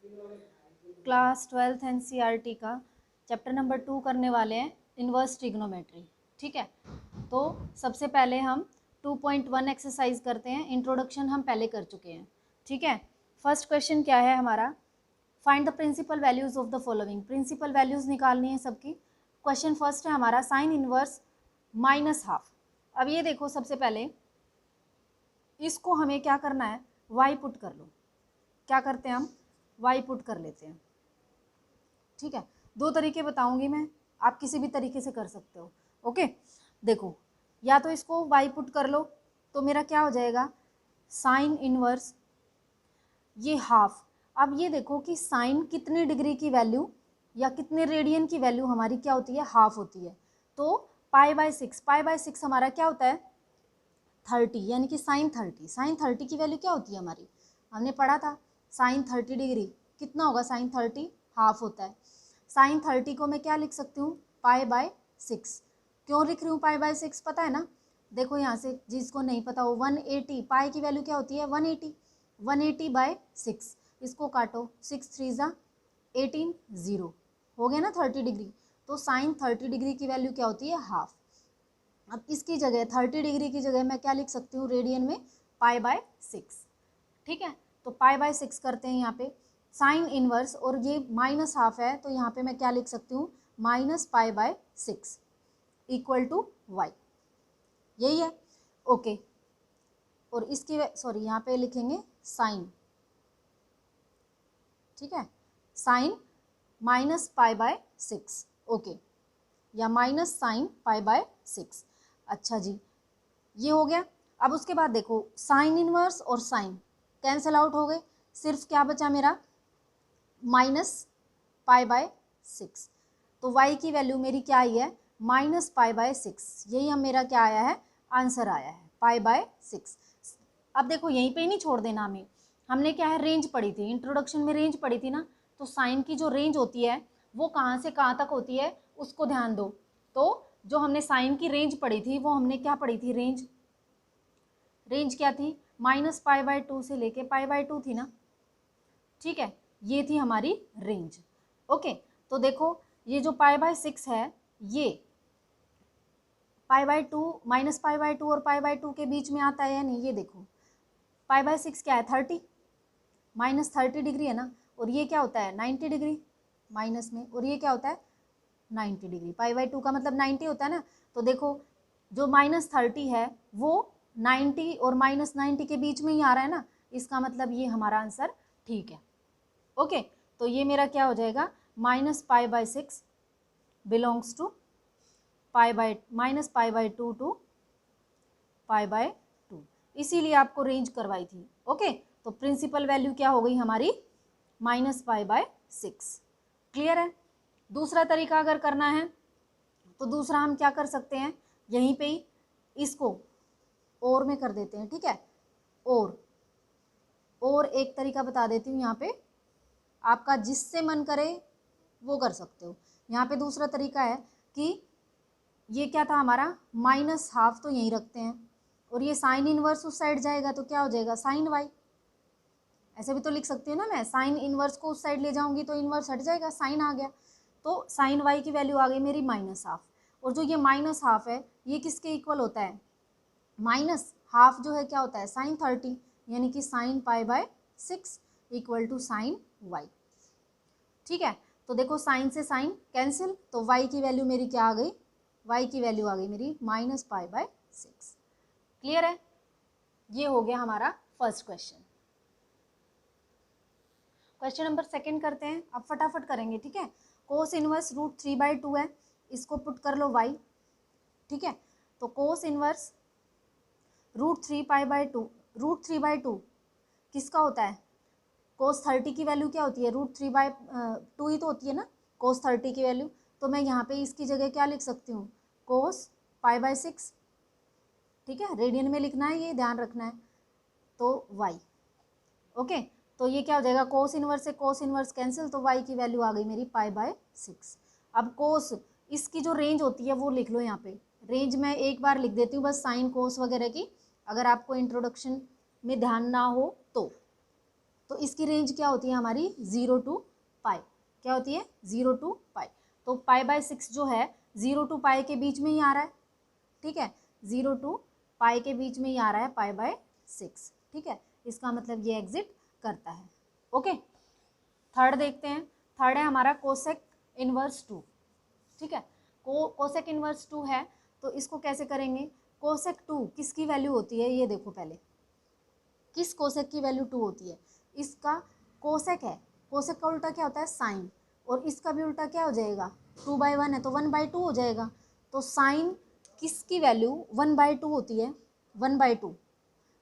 Class 12th NCERT का chapter number 2 करने वाले हैं, इन्वर्स ट्रिग्नोमेट्री। ठीक है, तो सबसे पहले हम 2.1 एक्सरसाइज करते हैं। इंट्रोडक्शन हम पहले कर चुके हैं। ठीक है, फर्स्ट क्वेश्चन क्या है हमारा, find the principal values of the following. Principal values निकालनी है सबकी। क्वेश्चन फर्स्ट है हमारा साइन इनवर्स माइनस हाफ। अब ये देखो, सबसे पहले इसको हमें क्या करना है, वाई पुट कर लो। क्या करते हैं हम, वाई पुट कर लेते हैं। ठीक है, दो तरीके बताऊंगी मैं, आप किसी भी तरीके से कर सकते हो। ओके, देखो, या तो इसको वाई पुट कर लो तो मेरा क्या हो जाएगा, साइन इनवर्स ये हाफ। अब ये देखो कि साइन कितने डिग्री की वैल्यू या कितने रेडियन की वैल्यू हमारी क्या होती है, हाफ होती है। तो पाई बाय सिक्स हमारा क्या होता है, 30, यानी कि साइन 30। साइन 30 की वैल्यू क्या होती है हमारी, हमने पढ़ा था, साइन 30 डिग्री कितना होगा, साइन 30 हाफ होता है। साइन 30 को मैं क्या लिख सकती हूँ, पाई/6। क्यों लिख रही हूँ पाई/6, पता है ना, देखो यहाँ से जिसको नहीं पता हो, 180 पाई की वैल्यू क्या होती है, 180। 180/6, इसको काटो, 6 3 ज़ा 18, 0 हो गया ना 30 डिग्री। तो साइन 30 डिग्री की वैल्यू क्या होती है, हाफ। अब इसकी जगह 30 डिग्री की जगह मैं क्या लिख सकती हूँ रेडियन में, पाई/6। ठीक है, तो पाई/6 करते हैं यहाँ पे साइन इनवर्स, और ये माइनस हाफ है तो यहाँ पे मैं क्या लिख सकती हूँ, -पाई/6 इक्वल टू वाई। यही है, ओके। और इसकी सॉरी यहाँ पे लिखेंगे साइन, ठीक है, साइन -पाई/6, ओके, या माइनस साइन पाई/6। अच्छा जी, ये हो गया। अब उसके बाद देखो, साइन इनवर्स और साइन कैंसल आउट हो गए, सिर्फ क्या बचा मेरा, -पाई/6। तो y की वैल्यू मेरी क्या आई है, -पाई/6। यही हम मेरा क्या आया है, आंसर आया है, पाई/6। अब देखो, यहीं पे ही नहीं छोड़ देना हमें, हमने क्या है, रेंज पढ़ी थी, इंट्रोडक्शन में रेंज पढ़ी थी ना। तो साइन की जो रेंज होती है वो कहाँ से कहाँ तक होती है, उसको ध्यान दो। तो जो हमने साइन की रेंज पढ़ी थी वो हमने क्या पढ़ी थी, रेंज क्या थी, -पाई/2 से लेके पाई/2 थी ना। ठीक है, ये थी हमारी रेंज। ओके, तो देखो ये जो पाई/6 है, ये पाई/2 -पाई/2 और पाई/2 के बीच में आता है या नहीं, ये देखो पाई/6 क्या है, 30, -30 डिग्री है ना, और ये क्या होता है, 90 डिग्री माइनस में, और ये क्या होता है, 90 डिग्री। पाई/2 का मतलब 90 होता है ना। तो देखो जो -30 है वो 90 और -90 के बीच में ही आ रहा है ना, इसका मतलब ये हमारा आंसर ठीक है। ओके, तो ये मेरा क्या हो जाएगा, -पाई/6 बिलोंग्स टू -पाई/2 टू पाई/2, इसीलिए आपको रेंज करवाई थी। ओके, तो प्रिंसिपल वैल्यू क्या हो गई हमारी, -पाई/6। क्लियर है। दूसरा तरीका अगर करना है तो दूसरा हम क्या कर सकते हैं, यहीं पे ही इसको और में कर देते हैं। ठीक है, और एक तरीका बता देती हूँ, यहाँ पे आपका जिससे मन करे वो कर सकते हो। यहाँ पे दूसरा तरीका है कि ये क्या था हमारा, -हाफ तो यहीं रखते हैं, और ये साइन इनवर्स उस साइड जाएगा तो क्या हो जाएगा, साइन वाई। ऐसे भी तो लिख सकती हूँ ना मैं, साइन इनवर्स को उस साइड ले जाऊंगी तो इनवर्स हट जाएगा, साइन आ गया। तो साइन वाई की वैल्यू आ गई मेरी -हाफ। और जो ये -हाफ है ये किसके इक्वल होता है, -हाफ जो है क्या होता है, साइन 30, यानी कि साइन पाई/6 इक्वल टू साइन वाई। ठीक है, तो देखो साइन से साइन कैंसिल, तो वाई की वैल्यू मेरी क्या आ गई, वाई की वैल्यू आ गई मेरी -पाई/6। क्लियर है, ये हो गया हमारा first question. Question number second करते हैं, अब फटाफट करेंगे। ठीक है, कोस इनवर्स √3/2 है, इसको पुट कर लो y। ठीक है, तो कोस इनवर्स √3/2 किसका होता है, कोस 30 की वैल्यू क्या होती है, √3/2 ही तो होती है ना कोस 30 की वैल्यू। तो मैं यहाँ पे इसकी जगह क्या लिख सकती हूँ, कोस पाई/6। ठीक है, रेडियन में लिखना है, ये ध्यान रखना है। तो y, ओके, तो ये क्या हो जाएगा, कोस इनवर्स से कोस इनवर्स कैंसिल, तो y की वैल्यू आ गई मेरी पाई/6। अब कोस, इसकी जो रेंज होती है वो लिख लो यहाँ पे, रेंज मैं एक बार लिख देती हूँ बस, साइन कोस वगैरह की, अगर आपको इंट्रोडक्शन में ध्यान ना हो तो। तो इसकी रेंज क्या होती है हमारी 0 टू पाई, क्या होती है 0 टू पाई। तो पाई/6 जो है 0 टू पाई के बीच में ही आ रहा है, ठीक है, 0 टू पाई के बीच में ही आ रहा है पाई/6, ठीक है, इसका मतलब ये एग्जिट करता है। ओके, थर्ड देखते हैं। थर्ड है हमारा कोसेक इनवर्स 2, ठीक है, कोसेक इनवर्स 2 है, तो इसको कैसे करेंगे। कोसेक 2 किसकी वैल्यू होती है, ये देखो पहले, किस कोसेक की वैल्यू 2 होती है, इसका कोसेक है, कोसेक का उल्टा क्या होता है साइन, और इसका भी उल्टा क्या हो जाएगा 2/1 है तो 1/2 हो जाएगा। तो साइन किसकी वैल्यू 1/2 होती है, 1/2,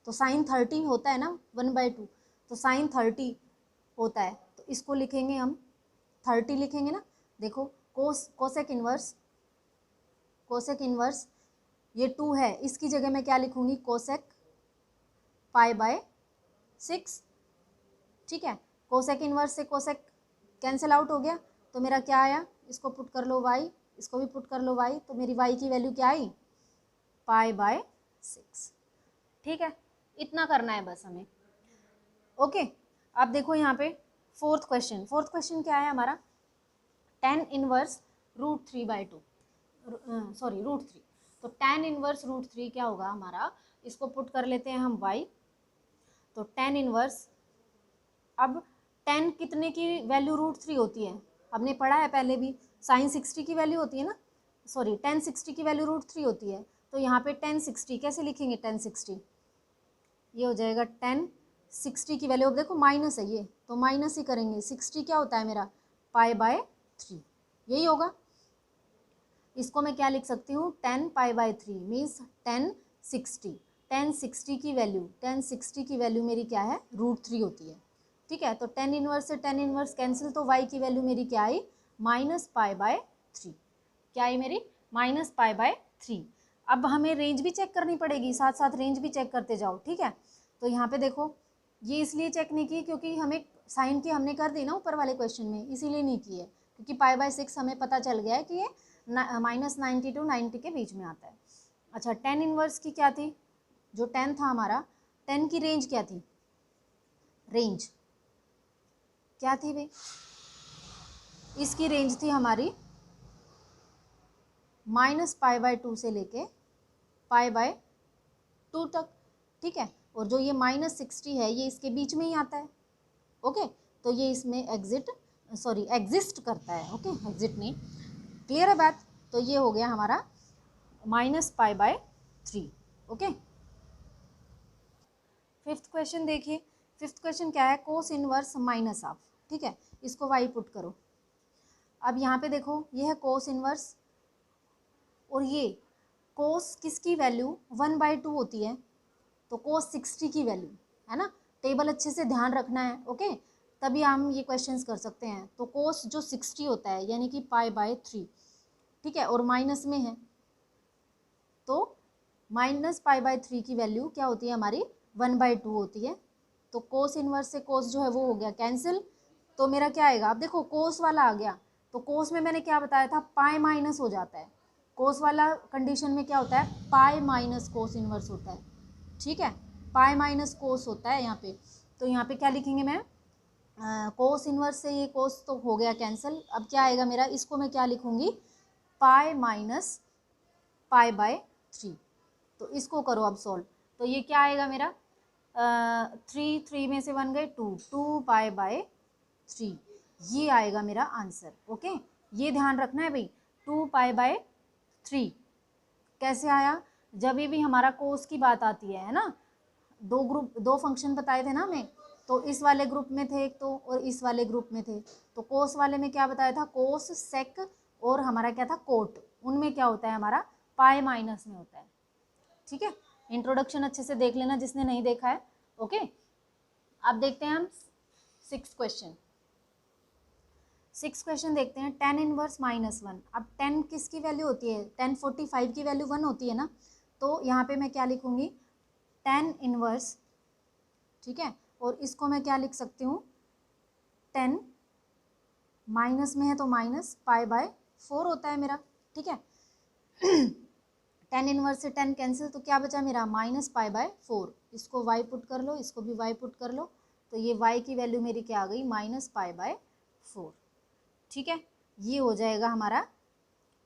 तो साइन 30 होता है ना 1/2, तो साइन 30 होता है, तो इसको लिखेंगे हम 30 लिखेंगे ना। देखो कोसेक इनवर्स ये 2 है, इसकी जगह मैं क्या लिखूंगी कोसेक पाई/6, ठीक है, कोसेक इनवर्स से कोसेक कैंसिल आउट हो गया, तो मेरा क्या आया, इसको पुट कर लो y, इसको भी पुट कर लो y, तो मेरी y की वैल्यू क्या आई पाई/6, ठीक है, इतना करना है बस हमें। ओके, अब देखो यहाँ पे फोर्थ क्वेश्चन क्या है हमारा, tan इनवर्स √3/2, सॉरी √3, तो tan इनवर्स √3 क्या होगा हमारा, इसको पुट कर लेते हैं हम y, तो tan इनवर्स, अब tan कितने की वैल्यू √3 होती है, हमने पढ़ा है पहले भी, sin 60 की वैल्यू होती है ना, सॉरी tan 60 की वैल्यू √3 होती है, तो यहाँ पे tan 60 कैसे लिखेंगे, tan 60 ये हो जाएगा tan 60 की वैल्यू, अब देखो माइनस है ये, तो माइनस ही करेंगे, 60 क्या होता है मेरा पाई/3, यही होगा। इसको मैं क्या लिख सकती हूँ tan पाई/3 मीन्स tan 60 की वैल्यू मेरी क्या है √3 होती है, ठीक है, तो tan इनवर्स से tan इनवर्स कैंसिल, तो y की वैल्यू मेरी क्या आई -पाई/3, क्या आई मेरी -पाई/3। अब हमें रेंज भी चेक करनी पड़ेगी, साथ साथ रेंज भी चेक करते जाओ, ठीक है। तो यहाँ पे देखो ये इसलिए चेक नहीं की क्योंकि हमें साइन की हमने कर दी ना ऊपर वाले क्वेश्चन में, इसीलिए नहीं की है, क्योंकि पाई/6 हमें पता चल गया है कि ये -90 टू 90 के बीच में आता है। अच्छा, tan इनवर्स की क्या थी, जो tan था हमारा, tan की रेंज क्या थी, रेंज क्या थी भाई, इसकी रेंज थी हमारी -पाई/2 से लेके पाई/2 तक, ठीक है, और जो ये -60 है ये इसके बीच में ही आता है। ओके, तो ये इसमें एग्जिस्ट करता है। ओके, एग्जिट नहीं, क्लियर है बात। तो ये हो गया हमारा -पाई/3। ओके, फिफ्थ क्वेश्चन देखिए, फिफ्थ क्वेश्चन क्या है, कोस इनवर्स -हाफ, ठीक है, इसको y पुट करो। अब यहाँ पे देखो ये है कोस इनवर्स, और ये कोस किसकी वैल्यू 1/2 होती है, तो कोस 60 की वैल्यू है ना, टेबल अच्छे से ध्यान रखना है। ओके, तभी हम ये क्वेश्चंस कर सकते हैं। तो कोस जो 60 होता है यानी कि पाई/3, ठीक है, और माइनस में है, तो -पाई/3 की वैल्यू क्या होती है हमारी 1/2 होती है। तो कोस इनवर्स से कोस जो है वो हो गया कैंसिल, तो मेरा क्या आएगा, अब देखो कोस वाला आ गया, तो कोस में मैंने क्या बताया था पाई माइनस हो जाता है, कोस वाला कंडीशन में क्या होता है पाई माइनस कोस इनवर्स होता है, ठीक है, पाई माइनस कोस होता है यहाँ पे। तो यहाँ पे क्या लिखेंगे मैं, कोस इनवर्स से ये कोस तो हो गया कैंसिल, अब क्या आएगा मेरा, इसको मैं क्या लिखूँगी पाई माइनस पाई/3, तो इसको करो अब सॉल्व, तो ये क्या आएगा मेरा 3 में से 1 गए 2 पाई/3, ये आएगा मेरा आंसर। ओके, ये ध्यान रखना है भाई, 2 पाई/3 कैसे आया, जब भी हमारा कोस की बात आती है ना, दो फंक्शन बताए थे ना हमें, तो इस वाले ग्रुप में थे एक तो, और इस वाले ग्रुप में थे, तो कोस वाले में क्या बताया था कोस सेक, और हमारा क्या था कोट, उनमें क्या होता है हमारा पाई माइनस में होता है, ठीक है। इंट्रोडक्शन अच्छे से देख लेना जिसने नहीं देखा है। ओके, अब देखते हैं हम सिक्स्थ क्वेश्चन देखते हैं, tan इनवर्स -1। अब tan किसकी वैल्यू होती है, tan 45 की वैल्यू 1 होती है ना, तो यहाँ पे मैं क्या लिखूँगी tan इनवर्स, ठीक है, और इसको मैं क्या लिख सकती हूँ 10 माइनस में है तो -पाई/4 होता है मेरा, ठीक है। tan इनवर्स से tan कैंसिल, तो क्या बचा मेरा -पाई/4, इसको y पुट कर लो, इसको भी y पुट कर लो, तो ये y की वैल्यू मेरी क्या आ गई, -π/4। ठीक है, ये हो जाएगा हमारा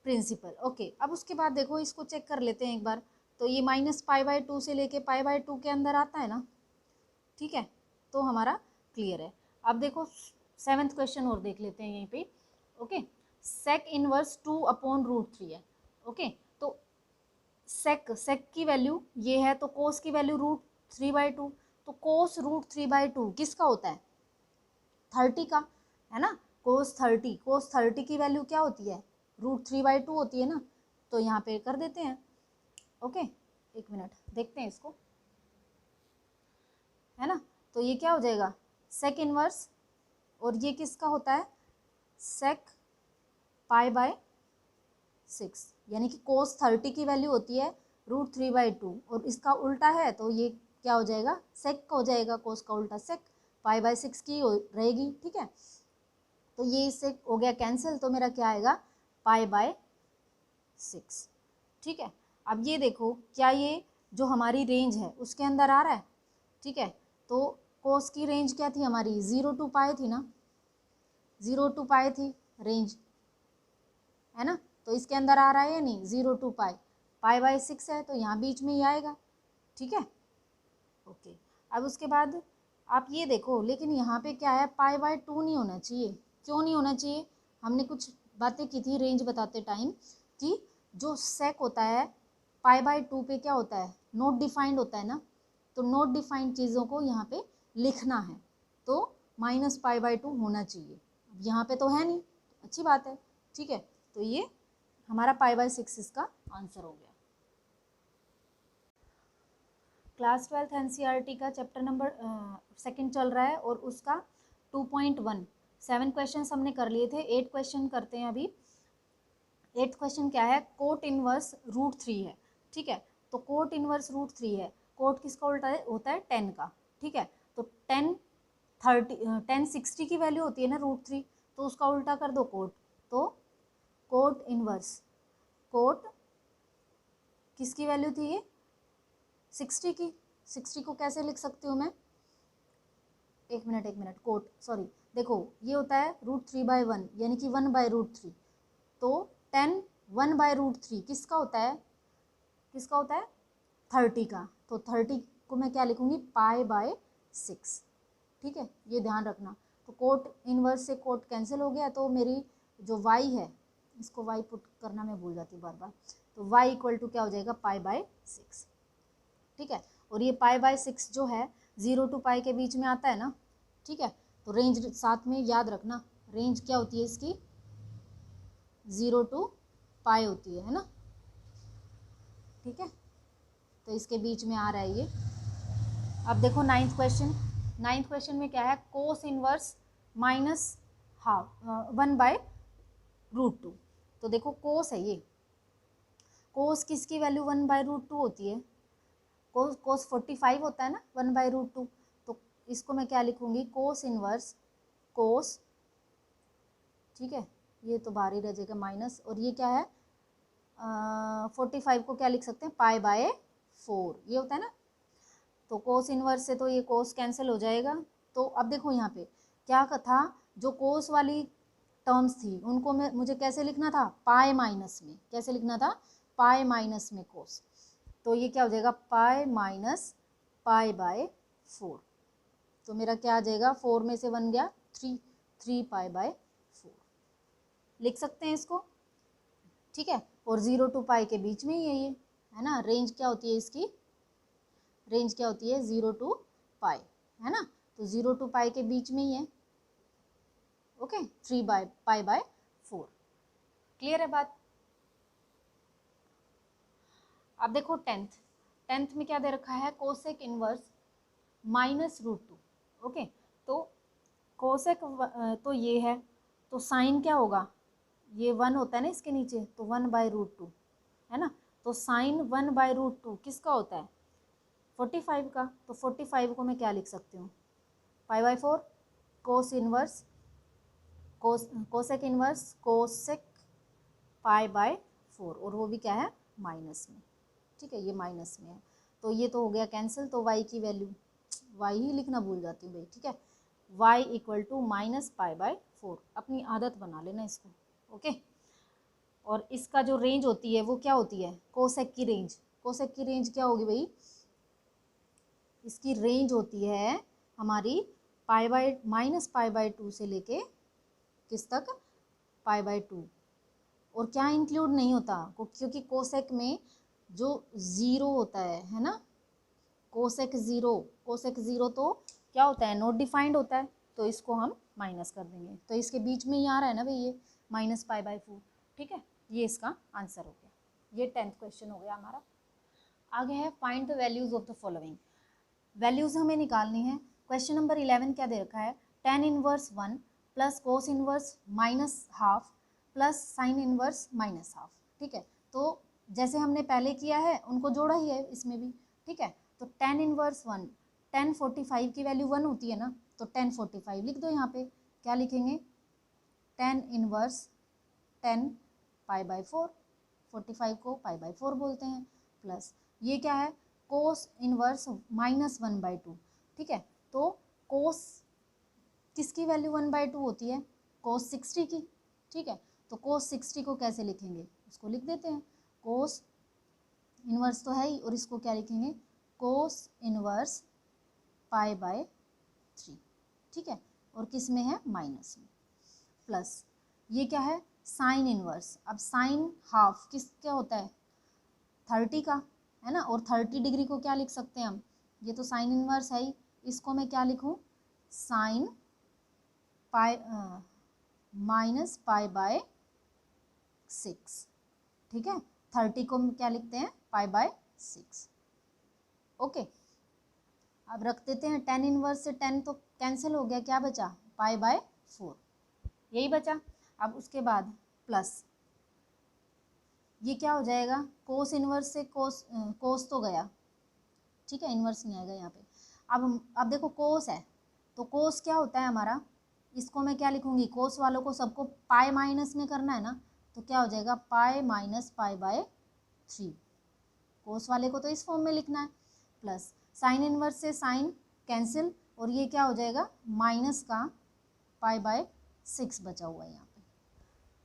प्रिंसिपल। ओके, अब उसके बाद देखो इसको चेक कर लेते हैं एक बार। तो ये -π/2 से लेके π/2 के अंदर आता है ना, ठीक है, तो हमारा क्लियर है। अब देखो 7th क्वेश्चन और देख लेते हैं यहीं पे। ओके, sec इनवर्स 2/√3 है। ओके, तो sec की वैल्यू ये है, तो cos की वैल्यू √3/2। तो cos √3/2 किसका होता है, 30 का, है ना। cos 30 की वैल्यू क्या होती है, √3/2 होती है ना। तो यहाँ पे कर देते हैं। ओके, एक मिनट देखते हैं इसको, है ना। तो ये क्या हो जाएगा, sec इनवर्स, और ये किसका होता है, sec π/6, यानी कि cos 30 की वैल्यू होती है √3/2, और इसका उल्टा है तो ये क्या हो जाएगा, sec हो जाएगा, cos का उल्टा sec, π/6 की रहेगी। ठीक है, तो ये इससे हो गया कैंसिल, तो मेरा क्या आएगा, π/6। ठीक है, अब ये देखो क्या ये जो हमारी रेंज है उसके अंदर आ रहा है। ठीक है, तो cos की रेंज क्या थी हमारी, 0 to π थी ना, 0 to π थी रेंज, है ना। तो इसके अंदर आ रहा है या नहीं, 0 to π, π/6 है तो यहाँ बीच में ही आएगा। ठीक है, ओके। अब उसके बाद आप ये देखो, लेकिन यहाँ पे क्या है, π/2 नहीं होना चाहिए। क्यों नहीं होना चाहिए, हमने कुछ बातें की थी रेंज बताते टाइम कि जो sec होता है π/2 पे क्या होता है, नॉट डिफाइंड होता है ना। तो नॉट डिफाइंड चीज़ों को यहाँ पे लिखना है, तो -π/2 होना चाहिए। यहाँ पे तो है नहीं, अच्छी बात है। ठीक है, तो ये हमारा π/6 इसका आंसर हो गया। क्लास 12th एनसीईआरटी का चैप्टर नंबर 2 चल रहा है, और उसका 2.1 7 क्वेश्चन हमने कर लिए थे। 8 क्वेश्चन करते हैं अभी। 8th क्वेश्चन क्या है, कोट इनवर्स √3 है। ठीक है, तो कोट इनवर्स √3 है, कोट किसका उल्टा है, होता है 10 का। ठीक है, तो 10 60 की वैल्यू होती है ना √3, तो उसका उल्टा कर दो कोट। तो कोट इनवर्स, कोट किसकी वैल्यू थी ये, 60 की। 60 को कैसे लिख सकती हूँ मैं, एक मिनट, कोट सॉरी, देखो ये होता है √3/1, यानी कि 1/√3। तो 10 1/√3 किसका होता है, 30 का। तो 30 को मैं क्या लिखूँगी, π/6। ठीक है, ये ध्यान रखना। तो कोट इनवर्स से कोट कैंसिल हो गया, तो मेरी जो y है, इसको y पुट करना मैं भूल जाती हूँ बार बार। तो y इक्वल टू क्या हो जाएगा, π/6। ठीक है, और ये π/6 जो है 0 to π के बीच में आता है ना। ठीक है, तो रेंज साथ में याद रखना, रेंज क्या होती है इसकी, 0 to π होती है ना। ठीक है, तो इसके बीच में आ रहा है ये। अब देखो 9th क्वेश्चन में क्या है, कोस इनवर्स -1/√2। तो देखो कोस है ये, कोस किसकी वैल्यू 1/√2 होती है, कोस 45 होता है ना 1/√2। तो इसको मैं क्या लिखूँगी, कोस इनवर्स कोस, ठीक है, ये तो बाहर ही रह जाएगा माइनस, और ये क्या है 45 को क्या लिख सकते हैं, π/4, ये होता है ना। तो कोस इनवर्स से तो ये कोस कैंसिल हो जाएगा। तो अब देखो यहाँ पे क्या था, जो कोस वाली टर्म्स थी उनको मुझे कैसे लिखना था, पाई माइनस में। कैसे लिखना था, पाई माइनस में कोस। तो ये क्या हो जाएगा, पाई माइनस π/4। तो मेरा क्या आ जाएगा, 4 में से 1 गया 3 π/4 लिख सकते हैं इसको। ठीक है, और 0 to π के बीच में ही है ना। रेंज क्या होती है इसकी, रेंज क्या होती है 0 to π, है ना। तो 0 to π के बीच में ही है। ओके, 3 π/4। क्लियर है बात। अब देखो 10th में क्या दे रखा है, कोसेक इनवर्स -√2। ओके, तो कोसेक तो ये है, तो साइन क्या होगा, ये 1 होता है ना इसके नीचे, तो 1/√2 है ना। तो साइन 1/√2 किसका होता है, 45 का। तो 45 को मैं क्या लिख सकती हूँ, π/4। Cos inverse cosec inverse cosec π/4, और वो भी क्या है, माइनस में। ठीक है, ये माइनस में है, तो ये तो हो गया कैंसिल। तो y की वैल्यू वाई ही लिखना भूल जाती हूँ भाई, ठीक है। y इक्वल टू -π/4, अपनी आदत बना लेना इसको, ओके। और इसका जो रेंज होती है वो क्या होती है, कोसेक की रेंज। कोसेक की रेंज क्या होगी भाई, इसकी रेंज होती है हमारी -π/2 से लेके किस तक, π/2। और क्या इंक्लूड नहीं होता, क्योंकि कोसेक में जो ज़ीरो होता है ना, कोसेक ज़ीरो तो क्या होता है, नॉट डिफाइंड होता है, तो इसको हम माइनस कर देंगे। तो इसके बीच में ही आ रहा है ना भाई ये -π/4, ठीक है। ये इसका आंसर हो गया। ये 10th क्वेश्चन हो गया हमारा। आगे है find the values of the following. Values हमें निकालनी है। क्वेश्चन नंबर 11 क्या दे रखा है, tan inverse 1 plus cos inverse -½ plus sine inverse -½ ठीक है। तो जैसे हमने पहले किया है उनको जोड़ा ही है इसमें भी, ठीक है। तो tan इनवर्स 1, tan 45 की वैल्यू 1 होती है ना, तो tan 45 लिख दो। यहाँ पे क्या लिखेंगे, tan इनवर्स 10 π/4, 45 को π/4 बोलते हैं, प्लस ये क्या है, कोस इनवर्स -1/2, ठीक है। तो कोस किसकी वैल्यू 1/2 होती है, कोस 60 की, ठीक है। तो कोस 60 को कैसे लिखेंगे, उसको लिख देते हैं, कोस इनवर्स तो है ही, और इसको क्या लिखेंगे, कोस इनवर्स π/3, ठीक है। और किस में है, माइनस में, प्लस ये क्या है, साइन इनवर्स। अब साइन हाफ किसका होता है, 30 का, है ना। और 30 डिग्री को क्या लिख सकते हैं हम, ये तो साइन इनवर्स है ही, इसको मैं क्या लिखूं, साइन -π/6, ठीक है। 30 को हम क्या लिखते हैं, π/6, ओके। अब रख देते हैं, tan इनवर्स से tan तो कैंसिल हो गया, क्या बचा, π/4, यही बचा। अब उसके बाद प्लस ये क्या हो जाएगा, कोस इनवर्स से कोस तो गया, ठीक है, इनवर्स नहीं आएगा यहाँ पे। अब देखो कोस है, तो कोस क्या होता है हमारा, इसको मैं क्या लिखूंगी, कोस वालों को सबको पाई माइनस में करना है ना, तो क्या हो जाएगा, पाई माइनस π/3, कोस वाले को तो इस फॉर्म में लिखना है, प्लस साइन इनवर्स से साइन कैंसिल, और ये क्या हो जाएगा, माइनस का π/6 बचा हुआ है यहाँ पे।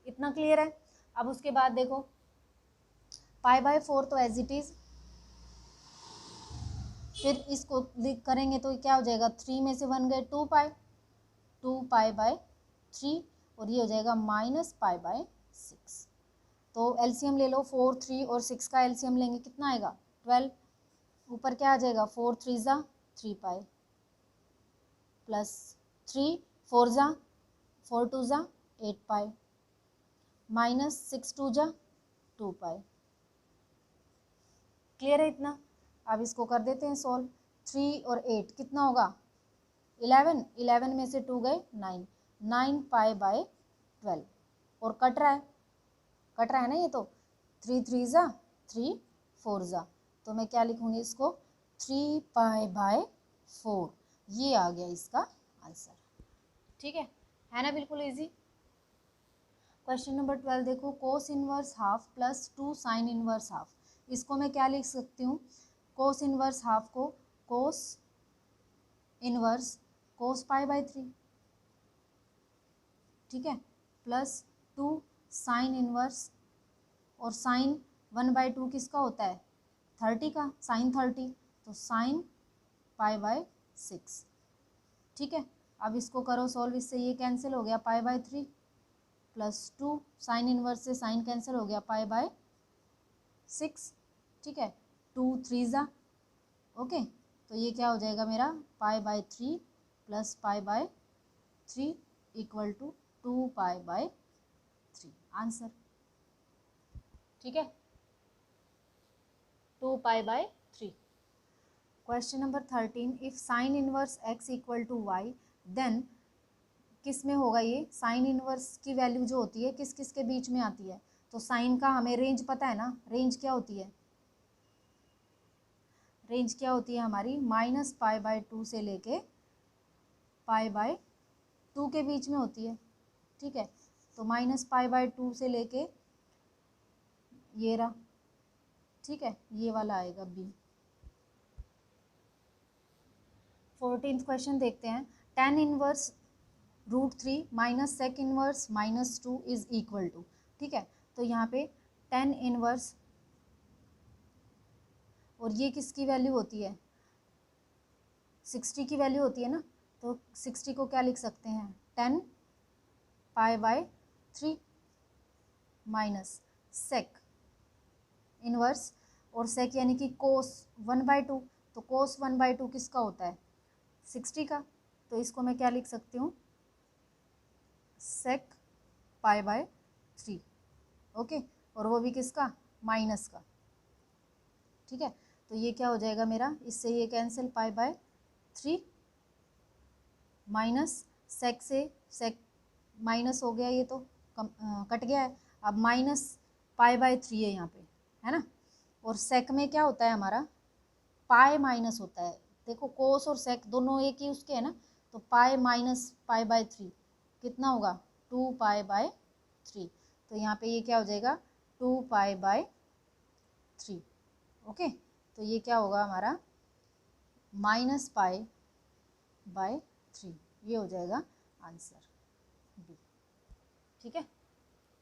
इतना क्लियर है। अब उसके बाद देखो π/4 तो एज इट इज, फिर इसको करेंगे तो क्या हो जाएगा, 3 में से 1 गए 2π/3, और ये हो जाएगा -π/6। तो एलसीएम ले लो, 4, 3 और 6 का एलसीएम लेंगे, कितना आएगा, 12। ऊपर क्या आ जाएगा, 4 3 ज़ा 3π, प्लस 3 4 ज़ा 4 2 ज़ा 8π, माइनस 6 2 ज़ा 2π। क्लियर है इतना। अब इसको कर देते हैं सॉल्व, 3 और 8 कितना होगा, 11, 11 में से 2 गए 9, 9π/12, और कट रहा है ना ये तो, 3 3 ज़ा 3 4 ज़ा, तो मैं क्या लिखूँगी इसको, 3π/4, ये आ गया इसका आंसर, ठीक है ना, बिल्कुल इजी। क्वेश्चन नंबर 12 देखो, cos inverse half plus 2 sine inverse half, इसको मैं क्या लिख सकती हूँ, कोस इनवर्स हाफ को कोस इनवर्स कोस π/3, ठीक है, प्लस 2 साइन इनवर्स, और साइन 1/2 किसका होता है, 30 का, साइन 30, तो साइन π/6, ठीक है। अब इसको करो सॉल्व, इससे ये कैंसिल हो गया, π/3 प्लस 2 साइन इनवर्स से साइन कैंसिल हो गया, π/6, ठीक है, 2 3 ज़ा, ओके। तो ये क्या हो जाएगा मेरा, π/3 प्लस π/3 इक्वल टू 2π/3, आंसर, ठीक है, 2π/3। Question number 13, if sine inverse x equal to y, then किस में होगा, ये साइन इनवर्स की वैल्यू जो होती है किस किस के बीच में आती है, तो साइन का हमें रेंज पता है ना, रेंज क्या होती है, रेंज क्या होती है हमारी, -π/2 से लेके π/2 के बीच में होती है, ठीक है। तो -π/2 से लेके ये रहा, ठीक है, ये वाला आएगा बी, 14th क्वेश्चन देखते हैं। tan inverse √3 minus sec inverse -2 is equal to, ठीक है। तो यहाँ पे tan इनवर्स, और ये किसकी वैल्यू होती है, 60 की वैल्यू होती है ना, तो 60 को क्या लिख सकते हैं, 10 π/3 माइनस सेक इनवर्स, और सेक यानी कि कोस 1/2, तो कोस 1/2 किसका होता है, 60 का, तो इसको मैं क्या लिख सकती हूँ, सेक π/3, ओके, और वो भी किसका, माइनस का, ठीक है। तो ये क्या हो जाएगा मेरा, इससे ये कैंसिल π/3 माइनस सेक से सेक माइनस हो गया, ये तो कट गया है। अब माइनस π/3 है यहाँ पे, है ना, और सेक में क्या होता है हमारा, पाई माइनस होता है। देखो कोस और सेक दोनों एक ही उसके है ना, तो पाई माइनस π/3 कितना होगा, 2π/3, तो यहाँ पे ये क्या हो जाएगा, 2π/3, ओके। तो ये क्या होगा हमारा, -π/3, ये हो जाएगा आंसर बी, ठीक है।